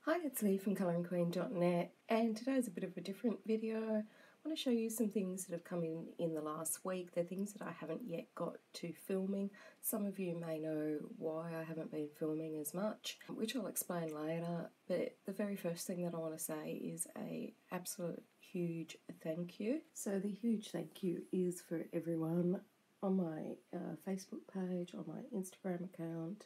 Hi, it's Lee from colouringqueen.net, and today's a bit of a different video. I want to show you some things that have come in the last week. They're things that I haven't yet got to filming. Some of you may know why I haven't been filming as much, which I'll explain later. But the very first thing that I want to say is a absolute huge thank you. So the huge thank you is for everyone on my Facebook page, on my Instagram account,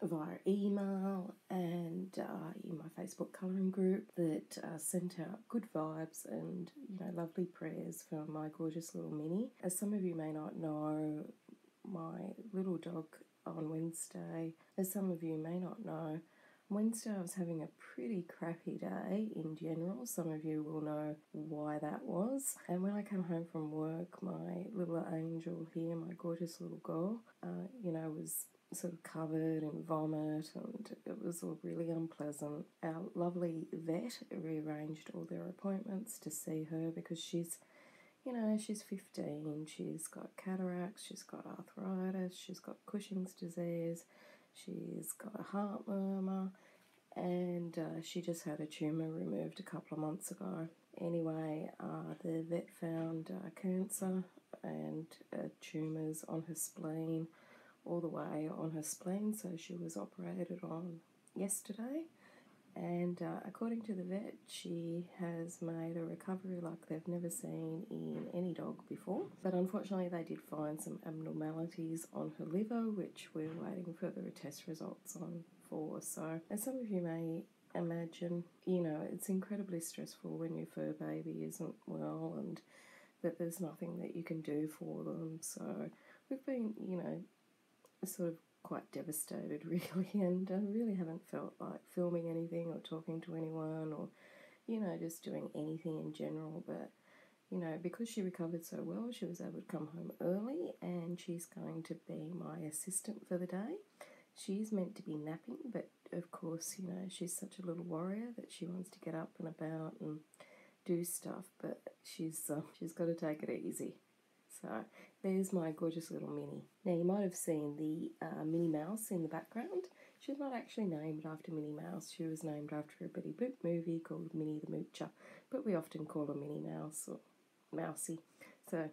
via email and in my Facebook colouring group that sent out good vibes and lovely prayers for my gorgeous little Minnie. As some of you may not know, my little dog on Wednesday, as some of you may not know, Wednesday I was having a pretty crappy day in general. Some of you will know why that was. And when I came home from work, my little angel here, my gorgeous little girl, was sort of covered in vomit, and it was all really unpleasant. Our lovely vet rearranged all their appointments to see her because she's 15, she's got cataracts, she's got arthritis, she's got Cushing's disease, she's got a heart murmur, and she just had a tumour removed a couple of months ago. Anyway, the vet found cancer and tumours on her spleen, all the way on her spleen, so she was operated on yesterday, and according to the vet, she has made a recovery like they've never seen in any dog before. But unfortunately they did find some abnormalities on her liver, which we're waiting further test results on for. So as some of you may imagine, it's incredibly stressful when your fur baby isn't well and that there's nothing that you can do for them. So we've been, sort of quite devastated really, and I really haven't felt like filming anything or talking to anyone or just doing anything in general. But because she recovered so well, she was able to come home early, and she's going to be my assistant for the day. She's meant to be napping, but of course she's such a little warrior that she wants to get up and about and do stuff, but she's got to take it easy. So there's my gorgeous little Minnie. Now you might have seen the Minnie Mouse in the background. She's not actually named after Minnie Mouse. She was named after a Betty Boop movie called Minnie the Moocher, but we often call her Minnie Mouse or Mousy. So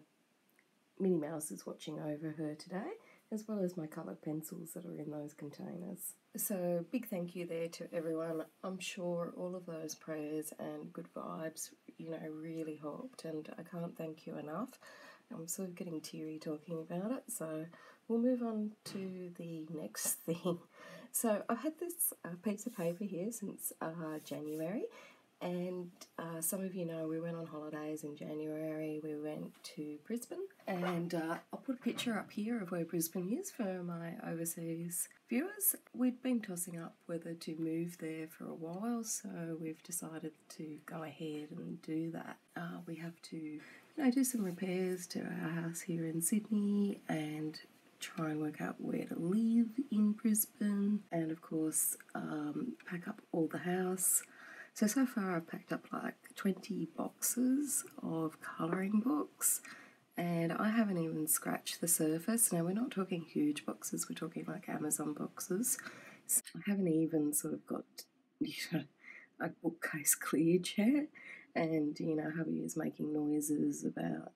Minnie Mouse is watching over her today, as well as my coloured pencils that are in those containers. So big thank you there to everyone. I'm sure all of those prayers and good vibes, really helped, and I can't thank you enough. I'm sort of getting teary talking about it, so we'll move on to the next thing. So I've had this piece of paper here since January, and some of you know we went on holidays in January. We went to Brisbane, and I'll put a picture up here of where Brisbane is for my overseas viewers. We'd been tossing up whether to move there for a while, so we've decided to go ahead and do that. We have to do some repairs to our house here in Sydney and try and work out where to live in Brisbane, and of course pack up all the house. So far I've packed up like 20 boxes of colouring books, and I haven't even scratched the surface. Now we're not talking huge boxes, we're talking like Amazon boxes. So I haven't even sort of got a bookcase cleared yet. And hubby is making noises about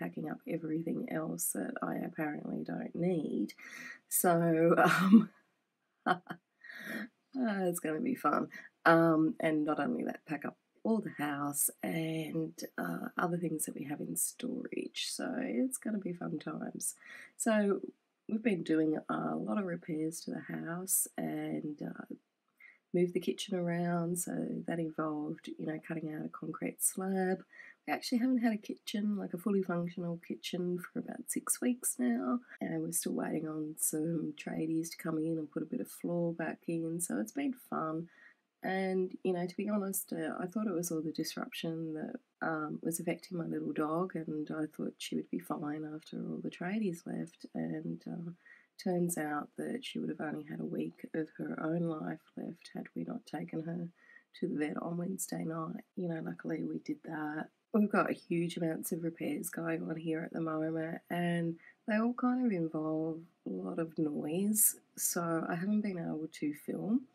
packing up everything else that I apparently don't need. So it's going to be fun. And not only that, pack up all the house and other things that we have in storage. So it's going to be fun times. So we've been doing a lot of repairs to the house and move the kitchen around, so that involved cutting out a concrete slab. We actually haven't had a kitchen, like a fully functional kitchen, for about 6 weeks now, and we're still waiting on some tradies to come in and put a bit of floor back in, so it's been fun. And to be honest, I thought it was all the disruption that was affecting my little dog, and I thought she would be fine after all the tradies left, and turns out that she would have only had a week of her own life left had we not taken her to the vet on Wednesday night. Luckily we did that. We've got huge amounts of repairs going on here at the moment, and they all kind of involve a lot of noise, so I haven't been able to film.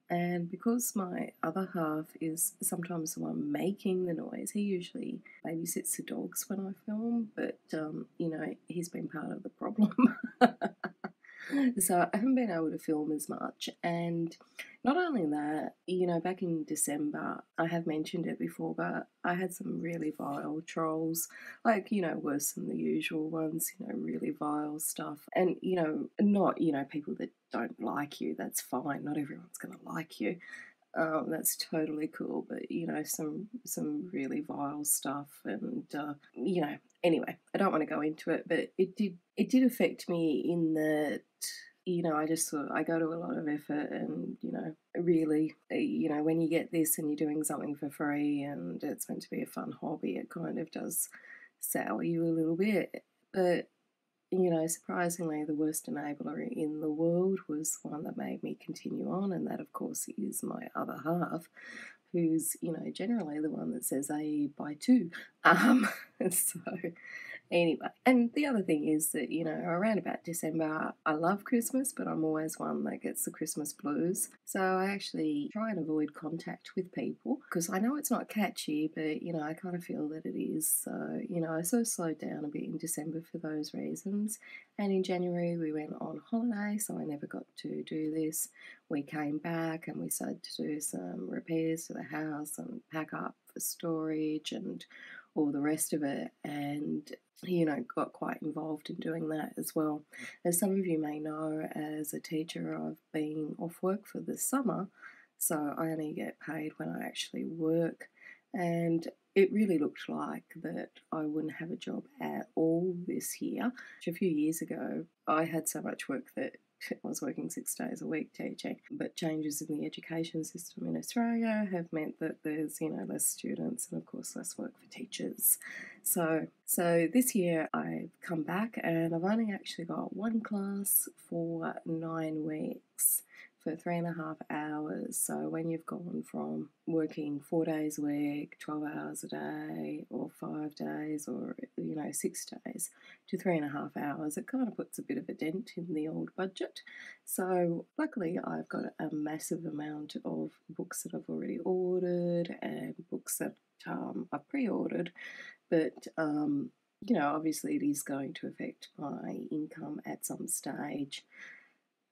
And because my other half is sometimes the one making the noise, he usually babysits the dogs when I film, but, he's been part of the problem. So I haven't been able to film as much. And not only that, back in December, I have mentioned it before, but I had some really vile trolls, like, worse than the usual ones, really vile stuff. And, not, people that don't like you, that's fine. Not everyone's going to like you. That's totally cool, but some really vile stuff, and anyway, I don't want to go into it, but it did affect me in that. I just thought I go to a lot of effort, and really, when you get this and you're doing something for free and it's meant to be a fun hobby, it kind of does sour you a little bit. But surprisingly, the worst enabler in the world was the one that made me continue on, and that, of course, is my other half, who's, generally the one that says A by two. So anyway, and the other thing is that, around about December, I love Christmas, but I'm always one that gets the Christmas blues. So I actually try and avoid contact with people because I know it's not catchy, but, I kind of feel that it is. So, I sort of slowed down a bit in December for those reasons. And in January, we went on holiday, so I never got to do this. We came back and we started to do some repairs to the house and pack up for storage and all the rest of it, and got quite involved in doing that as well. As some of you may know, as a teacher, I've been off work for the summer, so I only get paid when I actually work, and it really looked like that I wouldn't have a job at all this year. A few years ago, I had so much work that I was working 6 days a week teaching, but changes in the education system in Australia have meant that there's, less students and, of course, less work for teachers. So this year I've come back and I've only actually got one class for 9 weeks for 3.5 hours. So when you've gone from working 4 days a week, 12 hours a day, or 5 days, or 6 days, to 3.5 hours, it kind of puts a bit of a dent in the old budget. So luckily I've got a massive amount of books that I've already ordered and books that I've pre-ordered, but obviously it is going to affect my income at some stage.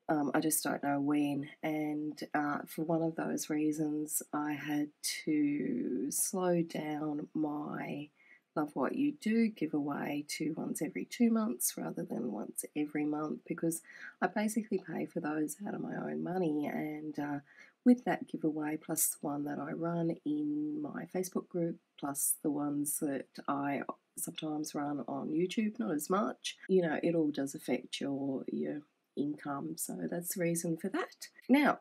I just don't know when, and for one of those reasons, I had to slow down my Love What You Do giveaway to once every 2 months rather than once every month, because I basically pay for those out of my own money, and with that giveaway, plus the one that I run in my Facebook group, plus the ones that I sometimes run on YouTube, not as much, it all does affect your income, so that's the reason for that. Now,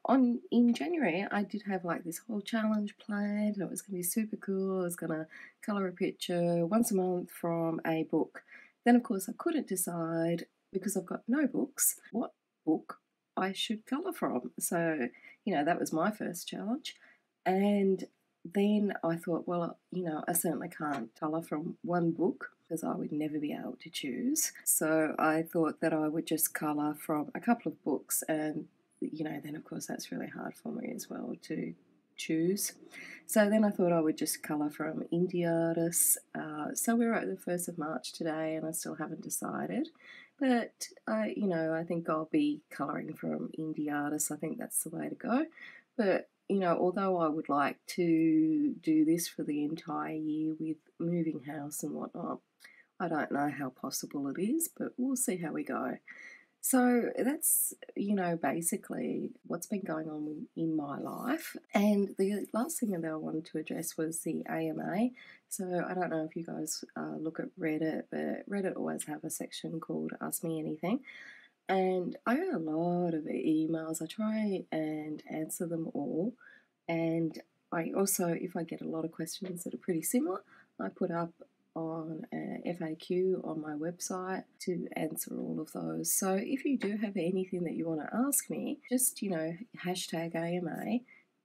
in January, I did have like this whole challenge planned, and it was going to be super cool. I was going to colour a picture once a month from a book. Then, of course, I couldn't decide because I've got no books what book I should colour from. So, that was my first challenge. And then I thought, well, I certainly can't colour from one book because I would never be able to choose. So I thought that I would just colour from a couple of books, and then of course that's really hard for me as well to choose. So then I thought I would just colour from indie artists. So we're at the 1st of March today and I still haven't decided. But I think I'll be colouring from indie artists. I think that's the way to go. But although I would like to do this for the entire year with moving house and whatnot, I don't know how possible it is, but we'll see how we go. So that's, basically what's been going on in my life. And the last thing that I wanted to address was the AMA. So I don't know if you guys look at Reddit, but Reddit always have a section called Ask Me Anything. And I get a lot of emails. I try and answer them all. And I also, if I get a lot of questions that are pretty similar, I put up on a FAQ on my website to answer all of those. So if you do have anything that you want to ask me, just, hashtag AMA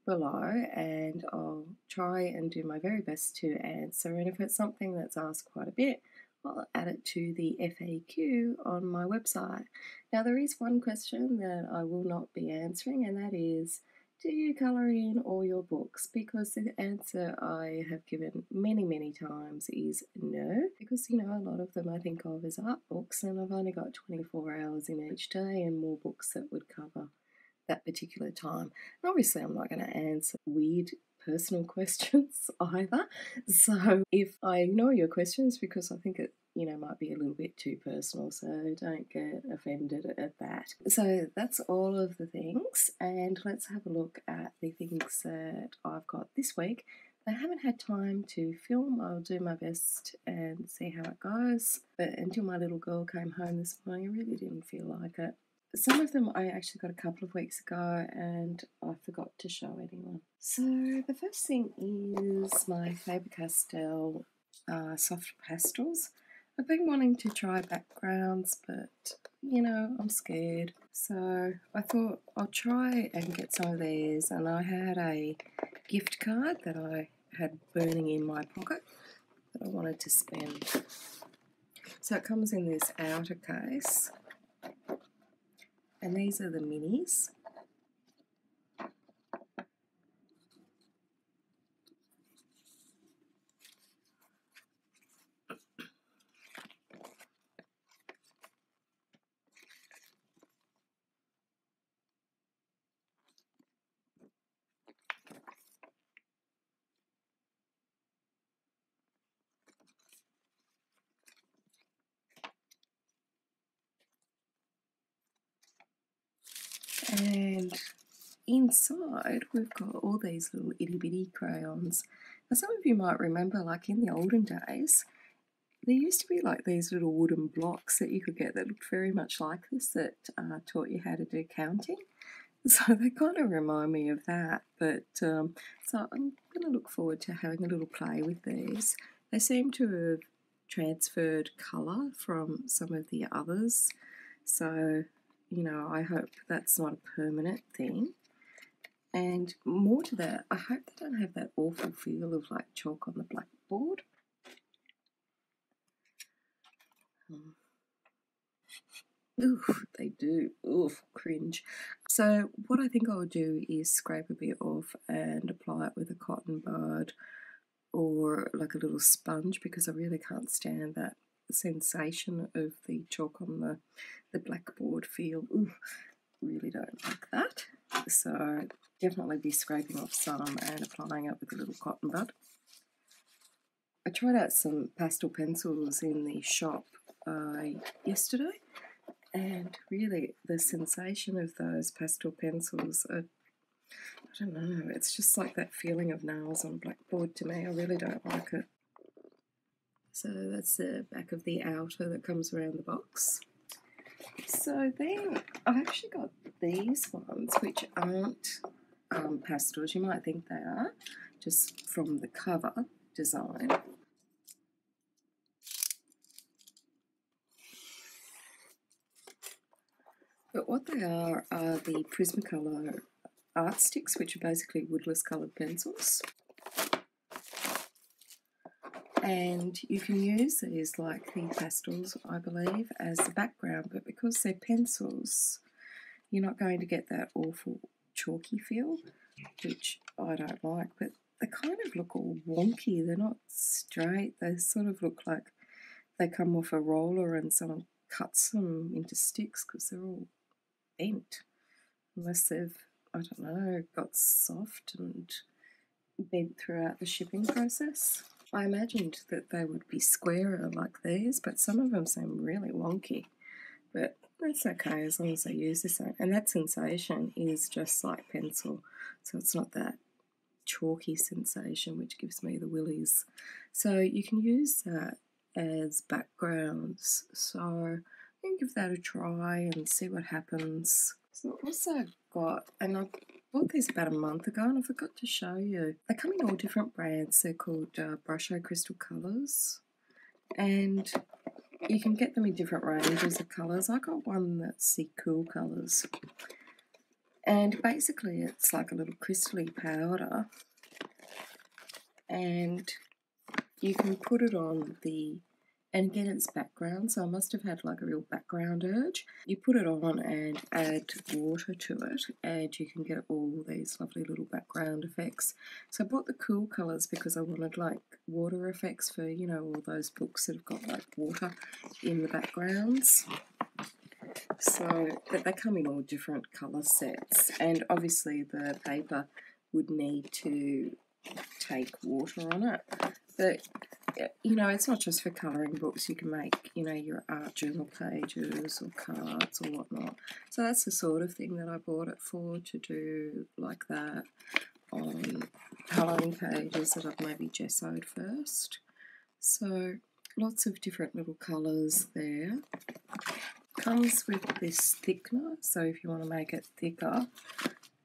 below and I'll try and do my very best to answer. And if it's something that's asked quite a bit, I'll add it to the FAQ on my website. Now, there is one question that I will not be answering, and that is, do you colour in all your books? Because the answer I have given many, many times is no. Because, you know, a lot of them I think of as art books, and I've only got 24 hours in each day and more books that would cover that particular time. And obviously, I'm not going to answer weird personal questions either. So if I ignore your questions because I think it, you know, might be a little bit too personal, so don't get offended at that. So that's all of the things, and let's have a look at the things that I've got this week. I haven't had time to film. I'll do my best and see how it goes, but until my little girl came home this morning, I really didn't feel like it. Some of them I actually got a couple of weeks ago and I forgot to show anyone. So the first thing is my Faber-Castell soft pastels. I've been wanting to try backgrounds, but, you know, I'm scared. So I thought I'll try and get some of these, and I had a gift card that I had burning in my pocket that I wanted to spend. So it comes in this outer case, and these are the minis. And inside we've got all these little itty bitty crayons. Now some of you might remember, like in the olden days, there used to be like these little wooden blocks that you could get that looked very much like this that taught you how to do counting. So they kind of remind me of that, but so I'm going to look forward to having a little play with these. They seem to have transferred colour from some of the others, so, you know, I hope that's not a permanent thing. And more to that, I hope they don't have that awful feel of like chalk on the blackboard. Oof, they do. Oof, cringe. So what I think I'll do is scrape a bit off and apply it with a cotton bud or like a little sponge, because I really can't stand that sensation of the chalk on the blackboard feel. Ooh, really don't like that. So definitely be scraping off some and applying it with a little cotton bud. I tried out some pastel pencils in the shop yesterday, and really the sensation of those pastel pencils are, I don't know, it's just like that feeling of nails on a blackboard to me. I really don't like it. So that's the back of the outer that comes around the box. So then I've actually got these ones, which aren't pastels. You might think they are, just from the cover design. But what they are the Prismacolor art sticks, which are basically woodless coloured pencils. And you can use these like the pastels, I believe, as the background, but because they're pencils, you're not going to get that awful chalky feel, which I don't like. But they kind of look all wonky. They're not straight. They sort of look like they come off a roller and someone cuts them into sticks, because they're all bent, unless they've, I don't know, got soft and bent throughout the shipping process. I imagined that they would be squarer like these, but some of them seem really wonky. But that's okay as long as I use the same. And that sensation is just like pencil, so it's not that chalky sensation which gives me the willies. So you can use that as backgrounds. So I'm going to give that a try and see what happens. So I've also got, and I bought these about a month ago and I forgot to show you. They come in all different brands. They're called Brusho Crystal Colours. And you can get them in different ranges of colours. I got one that's the cool colours. And basically it's like a little crystally powder. And you can put it on the And again, it's background, so I must have had like a real background urge. You put it on and add water to it, and you can get all these lovely little background effects. So I bought the cool colours because I wanted like water effects for, you know, all those books that have got like water in the backgrounds. So they come in all different colour sets, and obviously the paper would need to take water on it. But, you know, it's not just for colouring books. You can make, you know, your art journal pages or cards or whatnot. So that's the sort of thing that I bought it for, to do like that on colouring pages that I've maybe gessoed first. So lots of different little colours there. Comes with this thickener, so if you want to make it thicker.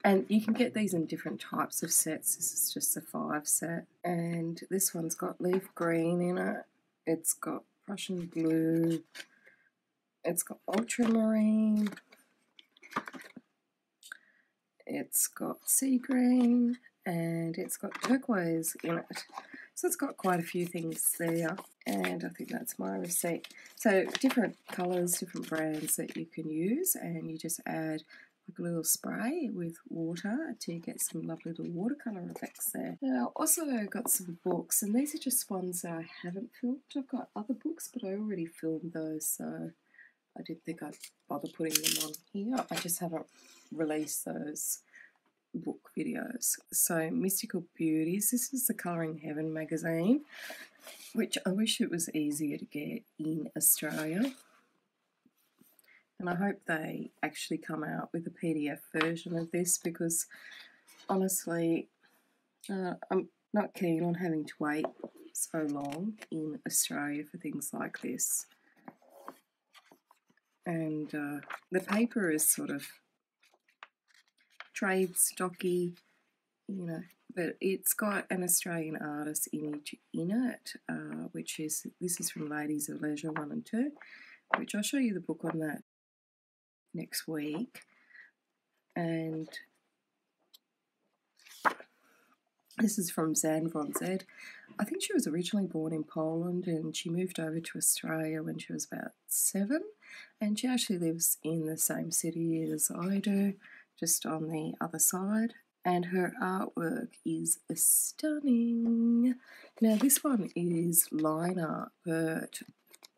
And you can get these in different types of sets. This is just a 5 set. And this one's got leaf green in it. It's got Prussian blue. It's got ultramarine. It's got sea green. And it's got turquoise in it. So it's got quite a few things there. And I think that's my receipt. So different colours, different brands that you can use. And you just add like a little spray with water to get some lovely little watercolour effects there. Now, I also got some books, and these are just ones that I haven't filmed. I've got other books, but I already filmed those, so I didn't think I'd bother putting them on here. I just haven't released those book videos. So, Mystical Beauties. This is the Colouring Heaven magazine, which I wish it was easier to get in Australia. And I hope they actually come out with a PDF version of this, because honestly, I'm not keen on having to wait so long in Australia for things like this. And the paper is sort of trade stocky, you know, but it's got an Australian artist image in it, this is from Ladies of Leisure 1 and 2, which I'll show you the book on that next week. And this is from Zan von Zed. I think she was originally born in Poland, and she moved over to Australia when she was about 7, and she actually lives in the same city as I do, just on the other side. And her artwork is stunning. Now, this one is line art, but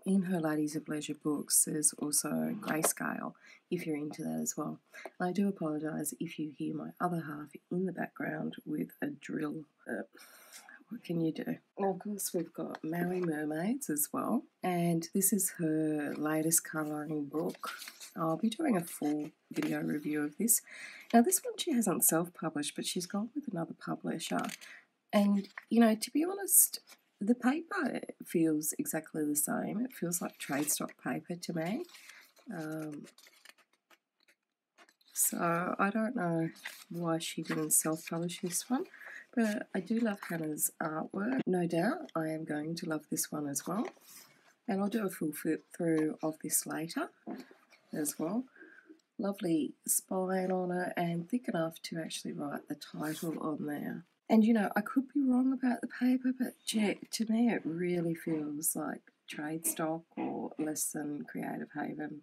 in her Ladies of Leisure books, there's also grayscale, if you're into that as well. And I do apologise if you hear my other half in the background with a drill. What can you do? Now, of course, we've got Maui Mermaids as well. And this is her latest colouring book. I'll be doing a full video review of this. Now, this one she hasn't self-published, but she's gone with another publisher. And, you know, to be honest, the paper feels exactly the same. It feels like trade stock paper to me. So I don't know why she didn't self-publish this one, but I do love Hannah's artwork. No doubt I am going to love this one as well. And I'll do a full flip through of this later as well. Lovely spine on it, and thick enough to actually write the title on there. And, you know, I could be wrong about the paper, but to me it really feels like trade stock or less than Creative Haven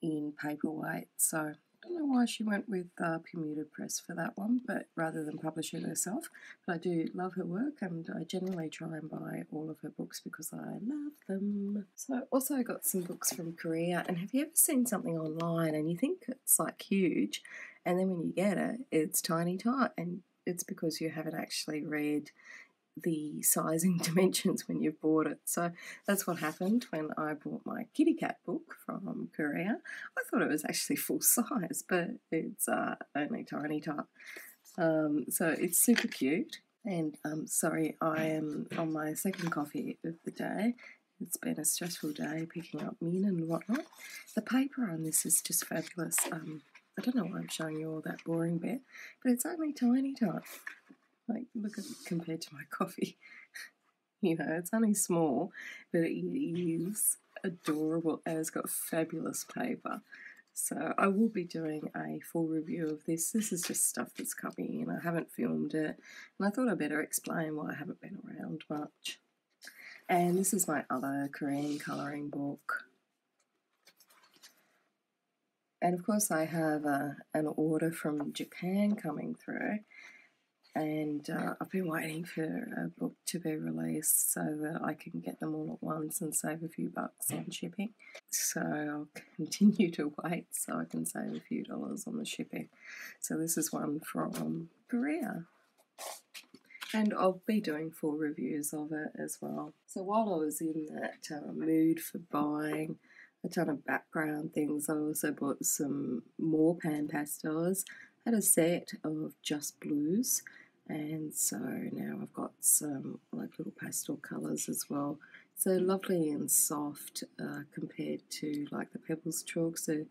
in paperweight. So I don't know why she went with Bermuda Press for that one, but rather than publish it herself. But I do love her work, and I generally try and buy all of her books because I love them. So I also got some books from Korea. And have you ever seen something online and you think it's like huge, and then when you get it, it's tiny tot, and it's because you haven't actually read the sizing dimensions when you've bought it. So that's what happened when I bought my kitty cat book from Korea. I thought it was actually full size, but it's only tiny tot. So it's super cute. And sorry, I am on my second coffee of the day. It's been a stressful day picking up Min and whatnot. The paper on this is just fabulous. I don't know why I'm showing you all that boring bit, but it's only tiny tot. Like, look at it compared to my coffee. You know, it's only small, but it is adorable, and it's got fabulous paper. So I will be doing a full review of this. This is just stuff that's coming in. I haven't filmed it, and I thought I'd better explain why I haven't been around much. And this is my other Korean colouring book. And of course I have an order from Japan coming through, and I've been waiting for a book to be released so that I can get them all at once and save a few bucks on shipping. So I'll continue to wait so I can save a few dollars on the shipping. So this is one from Korea. And I'll be doing full reviews of it as well. So while I was in that mood for buying a ton of background things, I also bought some more pan pastels. I had a set of just blues, and so now I've got some like little pastel colours as well. So lovely and soft compared to like the Pebbles chalks. They're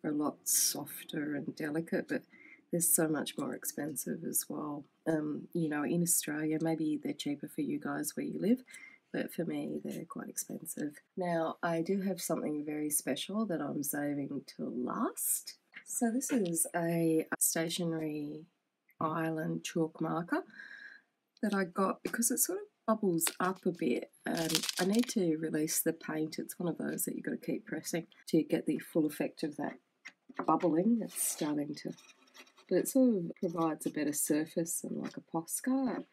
a lot softer and delicate, but they're so much more expensive as well. You know, in Australia, maybe they're cheaper for you guys where you live, but for me, they're quite expensive. Now, I do have something very special that I'm saving till last. So this is a stationery island chalk marker that I got because it sort of bubbles up a bit, and I need to release the paint. It's one of those that you've got to keep pressing to get the full effect of that bubbling. It's starting to... But it sort of provides a better surface than like a Posca,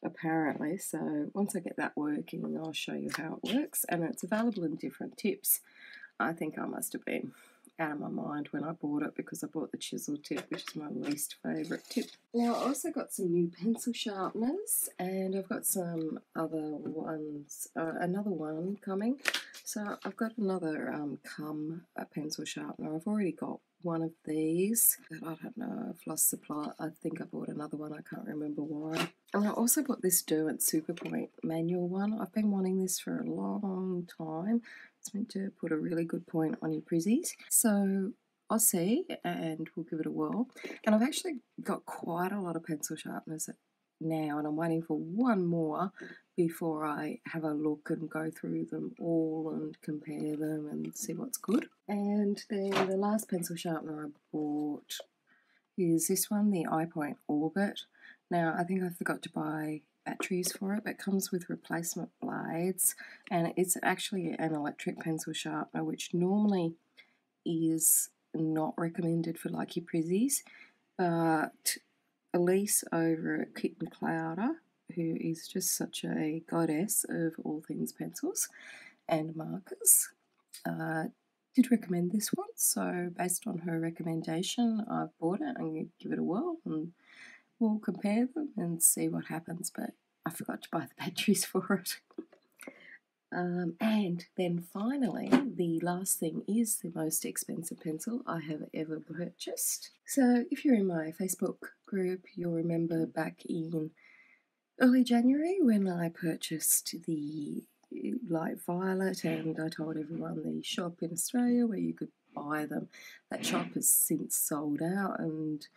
apparently. So once I get that working, I'll show you how it works. And it's available in different tips. I think I must have been out of my mind when I bought it because I bought the chisel tip, which is my least favourite tip. Now, I also got some new pencil sharpeners, and I've got some other ones, another one coming. So I've got another pencil sharpener. I've already got one of these, but I don't know, I've lost the plot. I think I bought another one, I can't remember why. And I also bought this Derwent Superpoint manual one. I've been wanting this for a long time. It's meant to put a really good point on your prizzies. So I'll see, and we'll give it a whirl. And I've actually got quite a lot of pencil sharpeners now, and I'm waiting for one more before I have a look and go through them all and compare them and see what's good. And then the last pencil sharpener I bought is this one, the iPoint Orbit. Now, I think I forgot to buy batteries for it, but it comes with replacement blades, and it's actually an electric pencil sharpener, which normally is not recommended for like your prizzies, but Elise over at Kit and Clouder, who is just such a goddess of all things pencils and markers, did recommend this one. So based on her recommendation, I've bought it. I'm going to give it a whirl and we'll compare them and see what happens, but I forgot to buy the batteries for it. And then finally, the last thing is the most expensive pencil I have ever purchased. So if you're in my Facebook group, you'll remember back in early January when I purchased the light violet, and I told everyone the shop in Australia where you could buy them. That shop has since sold out, and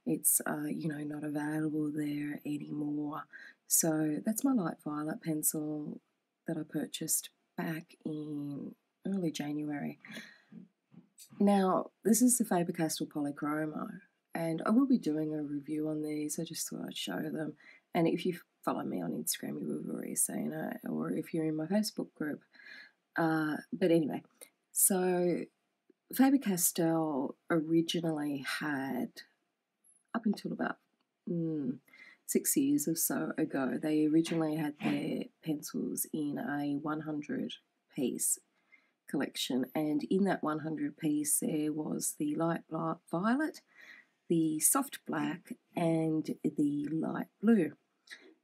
it's not available there anymore. So that's my light violet pencil that I purchased back in early January. Now, this is the Faber-Castell Polychromo, and I will be doing a review on these. I just thought I'd show them. And if you follow me on Instagram, you will have already seen it, or if you're in my Facebook group. But anyway, so Faber-Castell originally had, up until about 6 years or so ago, they originally had their pencils in a 100-piece collection, and in that 100-piece there was the light violet, the soft black, and the light blue.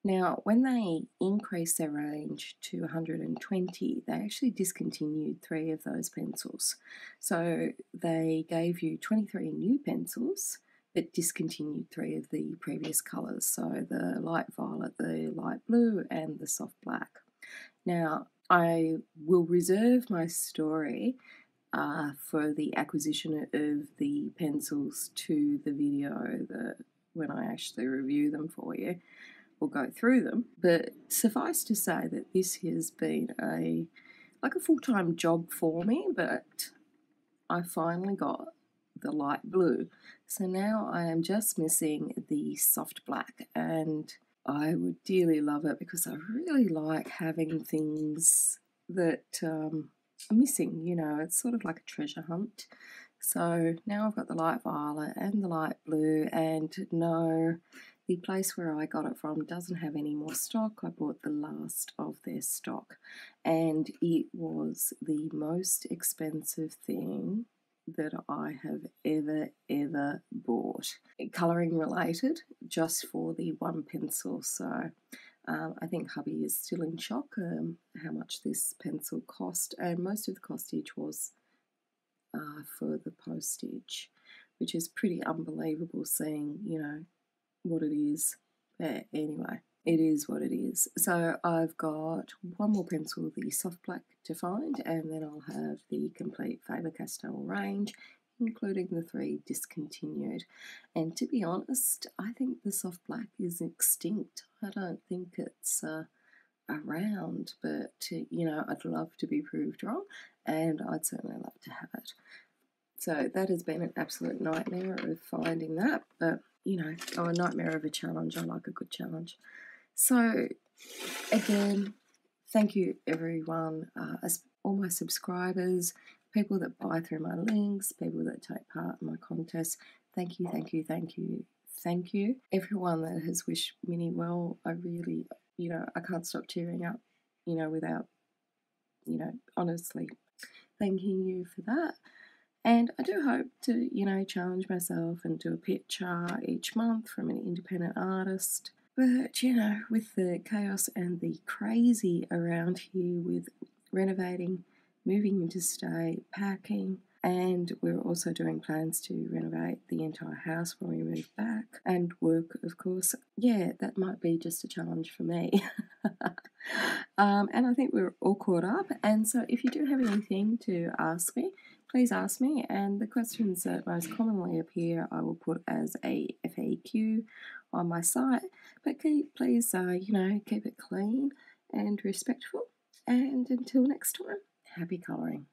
Now, when they increased their range to 120, they actually discontinued 3 of those pencils. So they gave you 23 new pencils, but discontinued 3 of the previous colours, so the light violet, the light blue, and the soft black. Now, I will reserve my story for the acquisition of the pencils to the video that when I actually review them for you. We'll go through them, but suffice to say that this has been a full-time job for me, but I finally got the light blue. So now I am just missing the soft black, and I would dearly love it because I really like having things that are missing, you know, it's sort of like a treasure hunt. So now I've got the light violet and the light blue, and no, the place where I got it from doesn't have any more stock. I bought the last of their stock, and it was the most expensive thing that I have ever bought. Colouring related, just for the one pencil. So I think hubby is still in shock how much this pencil cost, and most of the costage was for the postage, which is pretty unbelievable seeing, you know, what it is. But anyway, it is what it is. So I've got one more pencil, the soft black, to find, and then I'll have the complete Faber-Castell range, including the 3 discontinued. And to be honest, I think the soft black is extinct. I don't think it's around, but you know, I'd love to be proved wrong, and I'd certainly love to have it. So that has been an absolute nightmare of finding that, but you know, a nightmare of a challenge. I like a good challenge. So again, thank you everyone, all my subscribers, people that buy through my links, people that take part in my contests. Thank you, thank you, thank you, thank you. Everyone that has wished Minnie well, I really, you know, I can't stop tearing up, you know, without, you know, honestly thanking you for that. And I do hope to, you know, challenge myself and do a picture each month from an independent artist. But, you know, with the chaos and the crazy around here with renovating, moving interstate, packing, and we're also doing plans to renovate the entire house when we move back, and work, of course, yeah, that might be just a challenge for me. And I think we're all caught up. And so if you do have anything to ask me, please ask me, and the questions that most commonly appear I will put as a FAQ on my site. But please, you know, keep it clean and respectful. And until next time, happy colouring.